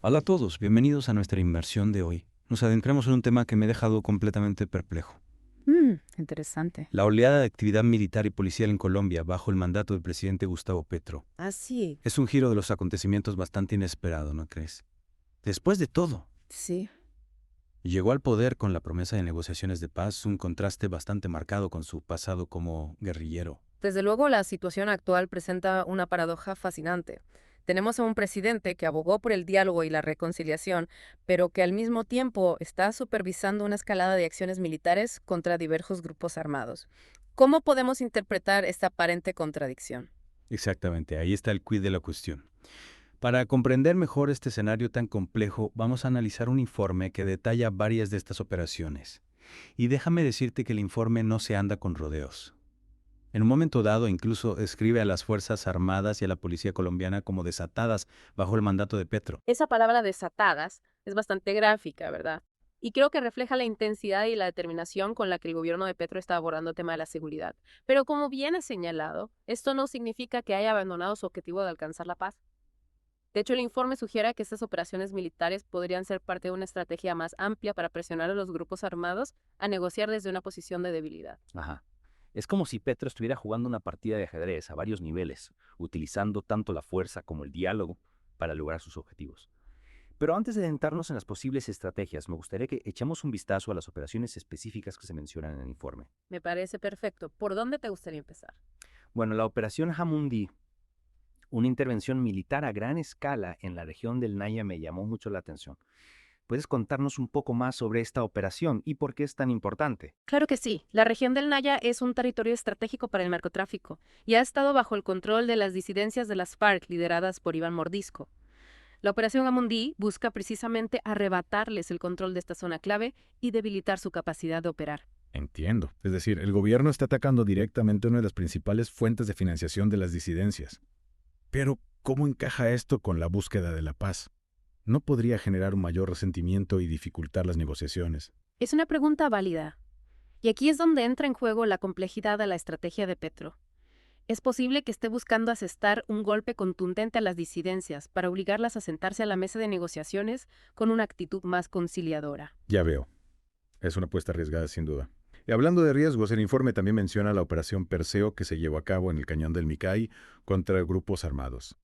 Hola a todos, bienvenidos a nuestra inmersión de hoy. Nos adentramos en un tema que me ha dejado completamente perplejo. Interesante. La oleada de actividad militar y policial en Colombia bajo el mandato del presidente Gustavo Petro. Ah, sí. Es un giro de los acontecimientos bastante inesperado, ¿no crees? Después de todo, Sí. llegó al poder con la promesa de negociaciones de paz, un contraste bastante marcado con su pasado como guerrillero. Desde luego, la situación actual presenta una paradoja fascinante. Tenemos a un presidente que abogó por el diálogo y la reconciliación, pero que al mismo tiempo está supervisando una escalada de acciones militares contra diversos grupos armados. ¿Cómo podemos interpretar esta aparente contradicción? Exactamente, ahí está el quid de la cuestión. Para comprender mejor este escenario tan complejo, vamos a analizar un informe que detalla varias de estas operaciones. Y déjame decirte que el informe no se anda con rodeos. En un momento dado, incluso escribe a las Fuerzas Armadas y a la Policía colombiana como desatadas bajo el mandato de Petro. Esa palabra desatadas es bastante gráfica, ¿verdad? Y creo que refleja la intensidad y la determinación con la que el gobierno de Petro está abordando el tema de la seguridad. Pero como bien ha señalado, esto no significa que haya abandonado su objetivo de alcanzar la paz. De hecho, el informe sugiere que estas operaciones militares podrían ser parte de una estrategia más amplia para presionar a los grupos armados a negociar desde una posición de debilidad. Ajá. Es como si Petro estuviera jugando una partida de ajedrez a varios niveles, utilizando tanto la fuerza como el diálogo para lograr sus objetivos. Pero antes de adentrarnos en las posibles estrategias, me gustaría que echemos un vistazo a las operaciones específicas que se mencionan en el informe. Me parece perfecto. ¿Por dónde te gustaría empezar? Bueno, la Operación Jamundí, una intervención militar a gran escala en la región del Naya, me llamó mucho la atención. ¿Puedes contarnos un poco más sobre esta operación y por qué es tan importante? Claro que sí. La región del Naya es un territorio estratégico para el narcotráfico y ha estado bajo el control de las disidencias de las FARC lideradas por Iván Mordisco. La operación Amundí busca precisamente arrebatarles el control de esta zona clave y debilitar su capacidad de operar. Entiendo. Es decir, el gobierno está atacando directamente una de las principales fuentes de financiación de las disidencias. Pero, ¿cómo encaja esto con la búsqueda de la paz? ¿No podría generar un mayor resentimiento y dificultar las negociaciones? Es una pregunta válida. Y aquí es donde entra en juego la complejidad de la estrategia de Petro. Es posible que esté buscando asestar un golpe contundente a las disidencias para obligarlas a sentarse a la mesa de negociaciones con una actitud más conciliadora. Ya veo. Es una apuesta arriesgada, sin duda. Y hablando de riesgos, el informe también menciona la operación Perseo que se llevó a cabo en el Cañón del Micay contra grupos armados.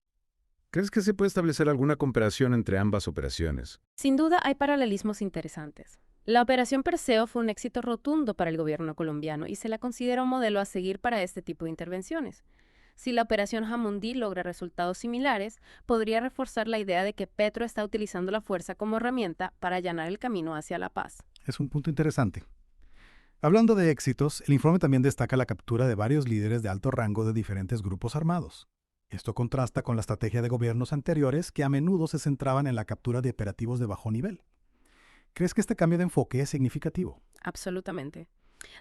¿Crees que se puede establecer alguna comparación entre ambas operaciones? Sin duda hay paralelismos interesantes. La operación Perseo fue un éxito rotundo para el gobierno colombiano y se la considera un modelo a seguir para este tipo de intervenciones. Si la operación Jamundí logra resultados similares, podría reforzar la idea de que Petro está utilizando la fuerza como herramienta para allanar el camino hacia la paz. Es un punto interesante. Hablando de éxitos, el informe también destaca la captura de varios líderes de alto rango de diferentes grupos armados. Esto contrasta con la estrategia de gobiernos anteriores que a menudo se centraban en la captura de operativos de bajo nivel. ¿Crees que este cambio de enfoque es significativo? Absolutamente.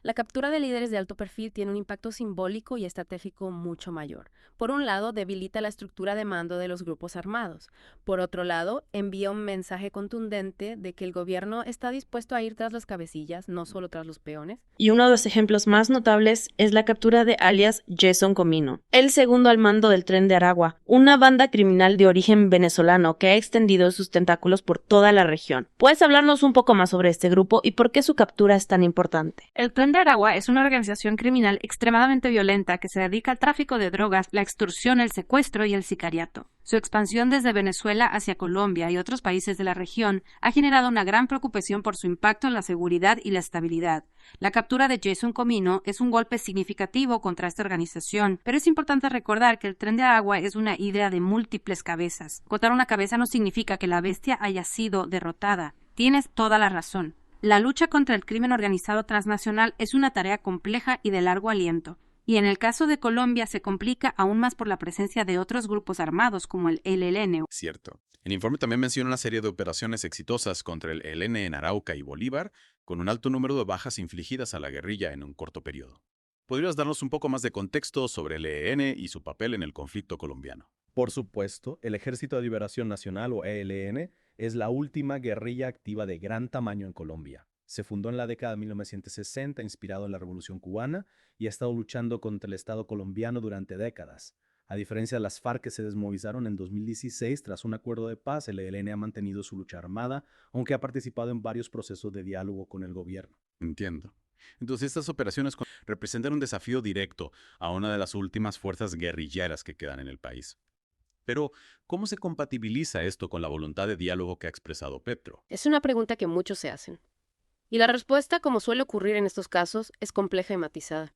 La captura de líderes de alto perfil tiene un impacto simbólico y estratégico mucho mayor. Por un lado, debilita la estructura de mando de los grupos armados. Por otro lado, envía un mensaje contundente de que el gobierno está dispuesto a ir tras las cabecillas, no solo tras los peones. Y uno de los ejemplos más notables es la captura de alias Jason Comino, el segundo al mando del Tren de Aragua, una banda criminal de origen venezolano que ha extendido sus tentáculos por toda la región. ¿Puedes hablarnos un poco más sobre este grupo y por qué su captura es tan importante? El Tren de Aragua es una organización criminal extremadamente violenta que se dedica al tráfico de drogas, la extorsión, el secuestro y el sicariato. Su expansión desde Venezuela hacia Colombia y otros países de la región ha generado una gran preocupación por su impacto en la seguridad y la estabilidad. La captura de Jason Comino es un golpe significativo contra esta organización, pero es importante recordar que el Tren de Aragua es una hidra de múltiples cabezas. Cortar una cabeza no significa que la bestia haya sido derrotada. Tienes toda la razón. La lucha contra el crimen organizado transnacional es una tarea compleja y de largo aliento, y en el caso de Colombia se complica aún más por la presencia de otros grupos armados como el ELN. Cierto. El informe también menciona una serie de operaciones exitosas contra el ELN en Arauca y Bolívar, con un alto número de bajas infligidas a la guerrilla en un corto periodo. ¿Podrías darnos un poco más de contexto sobre el ELN y su papel en el conflicto colombiano? Por supuesto, el Ejército de Liberación Nacional o ELN es la última guerrilla activa de gran tamaño en Colombia. Se fundó en la década de 1960, inspirado en la Revolución Cubana, y ha estado luchando contra el Estado colombiano durante décadas. A diferencia de las FARC que se desmovilizaron en 2016 tras un acuerdo de paz, el ELN ha mantenido su lucha armada, aunque ha participado en varios procesos de diálogo con el gobierno. Entiendo. Entonces, estas operaciones representan un desafío directo a una de las últimas fuerzas guerrilleras que quedan en el país. Pero, ¿cómo se compatibiliza esto con la voluntad de diálogo que ha expresado Petro? Es una pregunta que muchos se hacen. Y la respuesta, como suele ocurrir en estos casos, es compleja y matizada.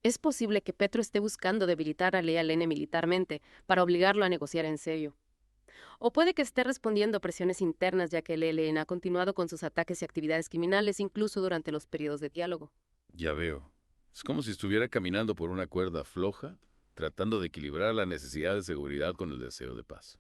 Es posible que Petro esté buscando debilitar al ELN militarmente para obligarlo a negociar en serio. O puede que esté respondiendo a presiones internas, ya que el ELN ha continuado con sus ataques y actividades criminales incluso durante los periodos de diálogo. Ya veo. Es como si estuviera caminando por una cuerda floja, tratando de equilibrar la necesidad de seguridad con el deseo de paz.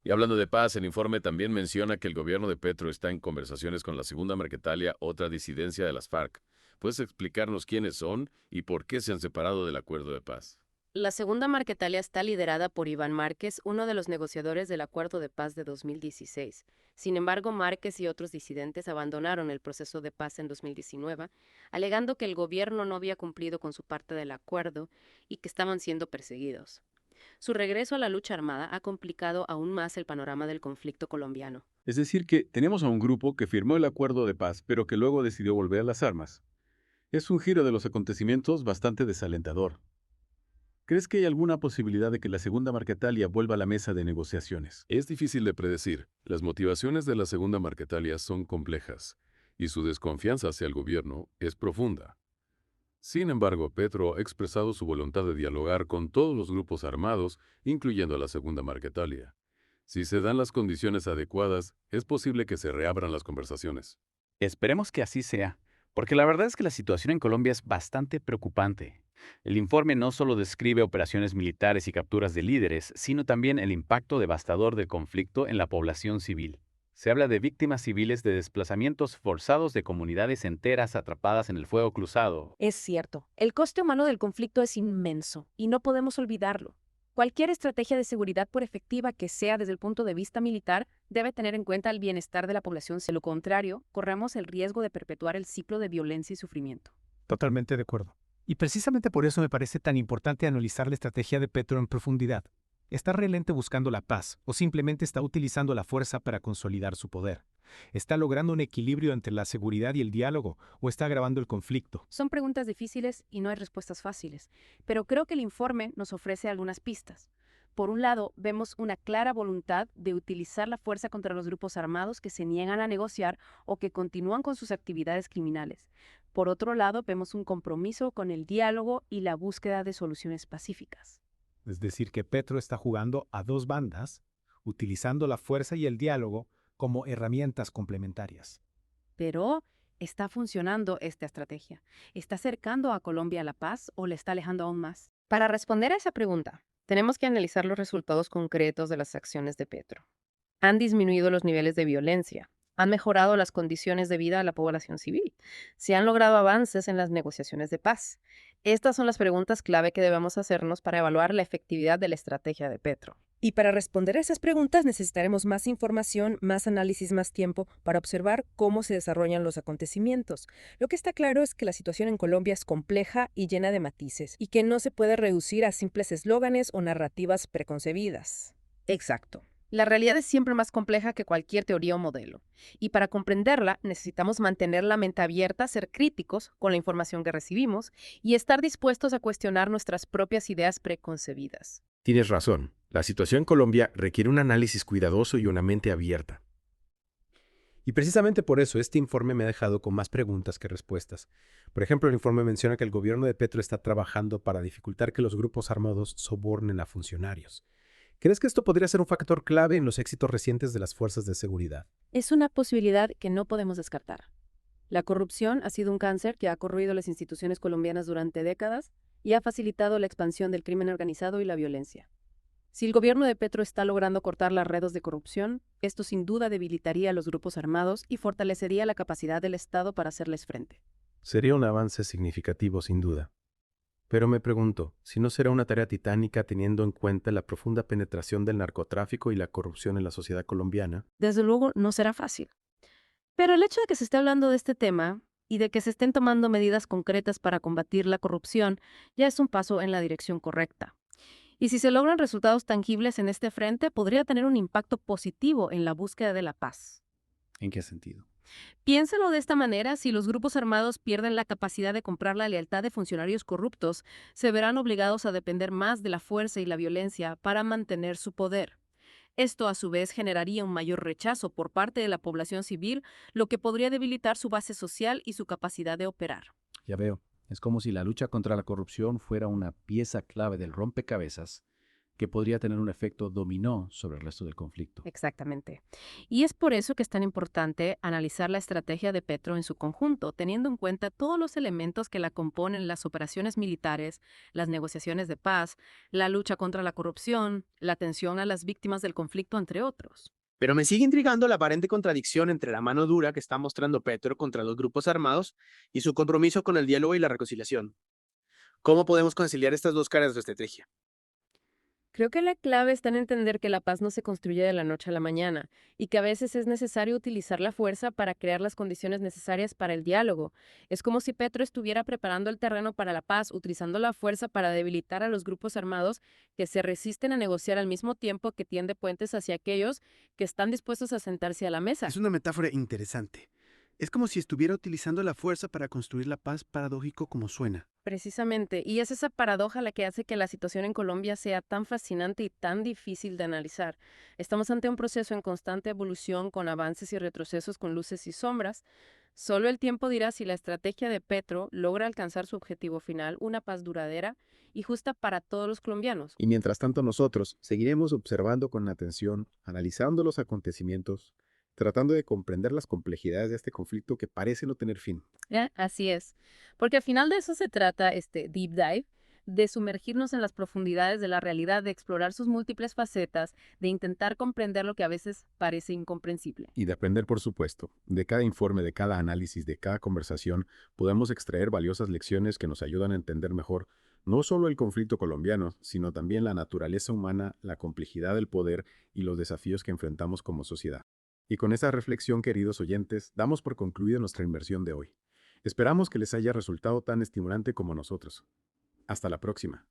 Y hablando de paz, el informe también menciona que el gobierno de Petro está en conversaciones con la Segunda Marquetalia, otra disidencia de las FARC. ¿Puedes explicarnos quiénes son y por qué se han separado del acuerdo de paz? La Segunda Marquetalia está liderada por Iván Márquez, uno de los negociadores del Acuerdo de Paz de 2016. Sin embargo, Márquez y otros disidentes abandonaron el proceso de paz en 2019, alegando que el gobierno no había cumplido con su parte del acuerdo y que estaban siendo perseguidos. Su regreso a la lucha armada ha complicado aún más el panorama del conflicto colombiano. Es decir, que tenemos a un grupo que firmó el acuerdo de paz, pero que luego decidió volver a las armas. Es un giro de los acontecimientos bastante desalentador. ¿Crees que hay alguna posibilidad de que la Segunda Marquetalia vuelva a la mesa de negociaciones? Es difícil de predecir. Las motivaciones de la Segunda Marquetalia son complejas y su desconfianza hacia el gobierno es profunda. Sin embargo, Petro ha expresado su voluntad de dialogar con todos los grupos armados, incluyendo a la Segunda Marquetalia. Si se dan las condiciones adecuadas, es posible que se reabran las conversaciones. Esperemos que así sea, porque la verdad es que la situación en Colombia es bastante preocupante. El informe no solo describe operaciones militares y capturas de líderes, sino también el impacto devastador del conflicto en la población civil. Se habla de víctimas civiles de desplazamientos forzados de comunidades enteras atrapadas en el fuego cruzado. Es cierto, el coste humano del conflicto es inmenso y no podemos olvidarlo. Cualquier estrategia de seguridad, por efectiva que sea desde el punto de vista militar, debe tener en cuenta el bienestar de la población. De lo contrario, corremos el riesgo de perpetuar el ciclo de violencia y sufrimiento. Totalmente de acuerdo. Y precisamente por eso me parece tan importante analizar la estrategia de Petro en profundidad. ¿Está realmente buscando la paz o simplemente está utilizando la fuerza para consolidar su poder? ¿Está logrando un equilibrio entre la seguridad y el diálogo o está agravando el conflicto? Son preguntas difíciles y no hay respuestas fáciles, pero creo que el informe nos ofrece algunas pistas. Por un lado, vemos una clara voluntad de utilizar la fuerza contra los grupos armados que se niegan a negociar o que continúan con sus actividades criminales. Por otro lado, vemos un compromiso con el diálogo y la búsqueda de soluciones pacíficas. Es decir, que Petro está jugando a dos bandas, utilizando la fuerza y el diálogo como herramientas complementarias. Pero, ¿está funcionando esta estrategia? ¿Está acercando a Colombia a la paz o le está alejando aún más? Para responder a esa pregunta, tenemos que analizar los resultados concretos de las acciones de Petro. Han disminuido los niveles de violencia, han mejorado las condiciones de vida a la población civil, se han logrado avances en las negociaciones de paz. Estas son las preguntas clave que debemos hacernos para evaluar la efectividad de la estrategia de Petro. Y para responder a esas preguntas necesitaremos más información, más análisis, más tiempo para observar cómo se desarrollan los acontecimientos. Lo que está claro es que la situación en Colombia es compleja y llena de matices, y que no se puede reducir a simples eslóganes o narrativas preconcebidas. Exacto. La realidad es siempre más compleja que cualquier teoría o modelo. Y para comprenderla, necesitamos mantener la mente abierta, ser críticos con la información que recibimos y estar dispuestos a cuestionar nuestras propias ideas preconcebidas. Tienes razón. La situación en Colombia requiere un análisis cuidadoso y una mente abierta. Y precisamente por eso este informe me ha dejado con más preguntas que respuestas. Por ejemplo, el informe menciona que el gobierno de Petro está trabajando para dificultar que los grupos armados sobornen a funcionarios. ¿Crees que esto podría ser un factor clave en los éxitos recientes de las fuerzas de seguridad? Es una posibilidad que no podemos descartar. La corrupción ha sido un cáncer que ha corroído las instituciones colombianas durante décadas y ha facilitado la expansión del crimen organizado y la violencia. Si el gobierno de Petro está logrando cortar las redes de corrupción, esto sin duda debilitaría a los grupos armados y fortalecería la capacidad del Estado para hacerles frente. Sería un avance significativo, sin duda. Pero me pregunto, si no será una tarea titánica teniendo en cuenta la profunda penetración del narcotráfico y la corrupción en la sociedad colombiana. Desde luego, no será fácil. Pero el hecho de que se esté hablando de este tema y de que se estén tomando medidas concretas para combatir la corrupción ya es un paso en la dirección correcta. Y si se logran resultados tangibles en este frente, podría tener un impacto positivo en la búsqueda de la paz. ¿En qué sentido? Piénsalo de esta manera, si los grupos armados pierden la capacidad de comprar la lealtad de funcionarios corruptos, se verán obligados a depender más de la fuerza y la violencia para mantener su poder. Esto a su vez generaría un mayor rechazo por parte de la población civil, lo que podría debilitar su base social y su capacidad de operar. Ya veo. Es como si la lucha contra la corrupción fuera una pieza clave del rompecabezas que podría tener un efecto dominó sobre el resto del conflicto. Exactamente. Y es por eso que es tan importante analizar la estrategia de Petro en su conjunto, teniendo en cuenta todos los elementos que la componen: las operaciones militares, las negociaciones de paz, la lucha contra la corrupción, la atención a las víctimas del conflicto, entre otros. Pero me sigue intrigando la aparente contradicción entre la mano dura que está mostrando Petro contra los grupos armados y su compromiso con el diálogo y la reconciliación. ¿Cómo podemos conciliar estas dos caras de su estrategia? Creo que la clave está en entender que la paz no se construye de la noche a la mañana y que a veces es necesario utilizar la fuerza para crear las condiciones necesarias para el diálogo. Es como si Petro estuviera preparando el terreno para la paz, utilizando la fuerza para debilitar a los grupos armados que se resisten a negociar al mismo tiempo que tiende puentes hacia aquellos que están dispuestos a sentarse a la mesa. Es una metáfora interesante. Es como si estuviera utilizando la fuerza para construir la paz, paradójico como suena. Precisamente, y es esa paradoja la que hace que la situación en Colombia sea tan fascinante y tan difícil de analizar. Estamos ante un proceso en constante evolución, con avances y retrocesos, con luces y sombras. Solo el tiempo dirá si la estrategia de Petro logra alcanzar su objetivo final, una paz duradera y justa para todos los colombianos. Y mientras tanto nosotros seguiremos observando con atención, analizando los acontecimientos, tratando de comprender las complejidades de este conflicto que parece no tener fin. Así es, porque al final de eso se trata este deep dive, de sumergirnos en las profundidades de la realidad, de explorar sus múltiples facetas, de intentar comprender lo que a veces parece incomprensible. Y de aprender, por supuesto. De cada informe, de cada análisis, de cada conversación, podemos extraer valiosas lecciones que nos ayudan a entender mejor no solo el conflicto colombiano, sino también la naturaleza humana, la complejidad del poder y los desafíos que enfrentamos como sociedad. Y con esa reflexión, queridos oyentes, damos por concluida nuestra inmersión de hoy. Esperamos que les haya resultado tan estimulante como nosotros. Hasta la próxima.